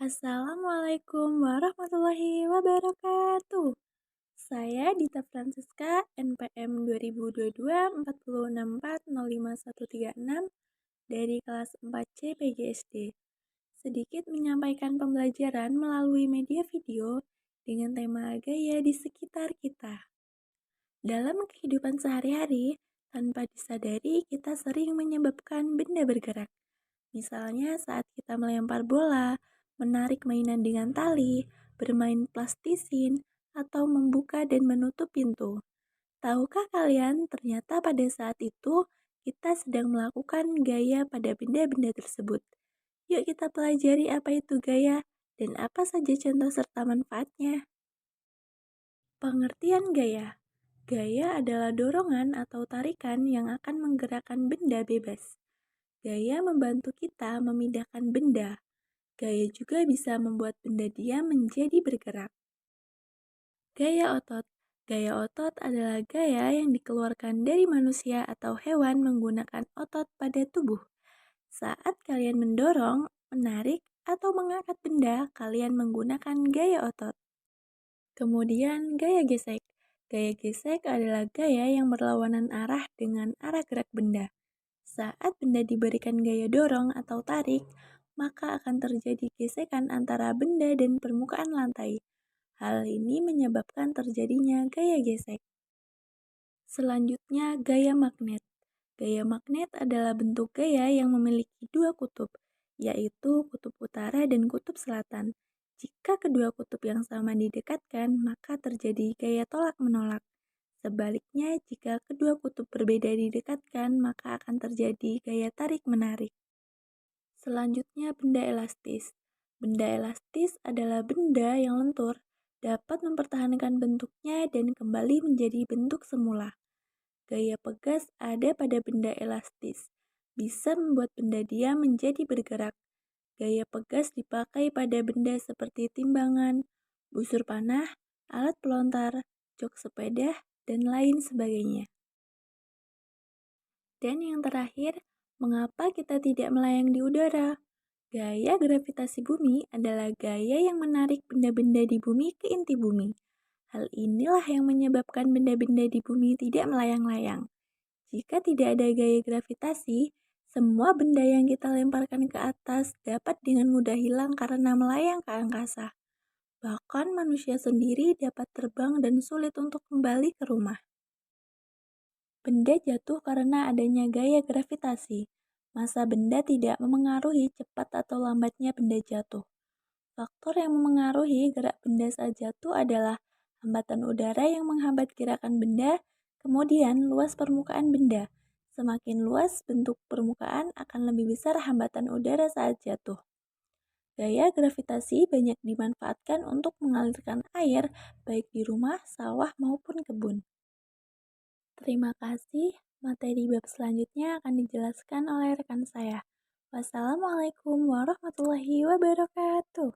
Assalamualaikum warahmatullahi wabarakatuh. Saya Dita Francisca, NPM 2022 4064051136 dari kelas 4C PGSD. Sedikit menyampaikan pembelajaran melalui media video dengan tema gaya di sekitar kita. Dalam kehidupan sehari-hari, tanpa disadari kita sering menyebabkan benda bergerak. Misalnya saat kita melempar bola, menarik mainan dengan tali, bermain plastisin, atau membuka dan menutup pintu. Tahukah kalian ternyata pada saat itu kita sedang melakukan gaya pada benda-benda tersebut. Yuk kita pelajari apa itu gaya dan apa saja contoh serta manfaatnya. Pengertian gaya. Gaya adalah dorongan atau tarikan yang akan menggerakkan benda bebas. Gaya membantu kita memindahkan benda. Gaya juga bisa membuat benda diam menjadi bergerak. Gaya otot. Gaya otot adalah gaya yang dikeluarkan dari manusia atau hewan menggunakan otot pada tubuh. Saat kalian mendorong, menarik, atau mengangkat benda, kalian menggunakan gaya otot. Kemudian gaya gesek. Gaya gesek adalah gaya yang berlawanan arah dengan arah gerak benda. Saat benda diberikan gaya dorong atau tarik, maka akan terjadi gesekan antara benda dan permukaan lantai. Hal ini menyebabkan terjadinya gaya gesek. Selanjutnya, gaya magnet. Gaya magnet adalah bentuk gaya yang memiliki dua kutub, yaitu kutub utara dan kutub selatan. Jika kedua kutub yang sama didekatkan, maka terjadi gaya tolak-menolak. Sebaliknya, jika kedua kutub berbeda didekatkan, maka akan terjadi gaya tarik-menarik. Selanjutnya, benda elastis. Benda elastis adalah benda yang lentur, dapat mempertahankan bentuknya dan kembali menjadi bentuk semula. Gaya pegas ada pada benda elastis, bisa membuat benda diam menjadi bergerak. Gaya pegas dipakai pada benda seperti timbangan, busur panah, alat pelontar, jok sepeda, dan lain sebagainya. Dan yang terakhir, mengapa kita tidak melayang di udara? Gaya gravitasi bumi adalah gaya yang menarik benda-benda di bumi ke inti bumi. Hal inilah yang menyebabkan benda-benda di bumi tidak melayang-layang. Jika tidak ada gaya gravitasi, semua benda yang kita lemparkan ke atas dapat dengan mudah hilang karena melayang ke angkasa. Bahkan manusia sendiri dapat terbang dan sulit untuk kembali ke rumah. Benda jatuh karena adanya gaya gravitasi. Massa benda tidak memengaruhi cepat atau lambatnya benda jatuh. Faktor yang memengaruhi gerak benda saat jatuh adalah hambatan udara yang menghambat gerakan benda, kemudian luas permukaan benda. Semakin luas bentuk permukaan akan lebih besar hambatan udara saat jatuh. Gaya gravitasi banyak dimanfaatkan untuk mengalirkan air baik di rumah, sawah, maupun kebun. Terima kasih. Materi bab selanjutnya akan dijelaskan oleh rekan saya. Wassalamualaikum warahmatullahi wabarakatuh.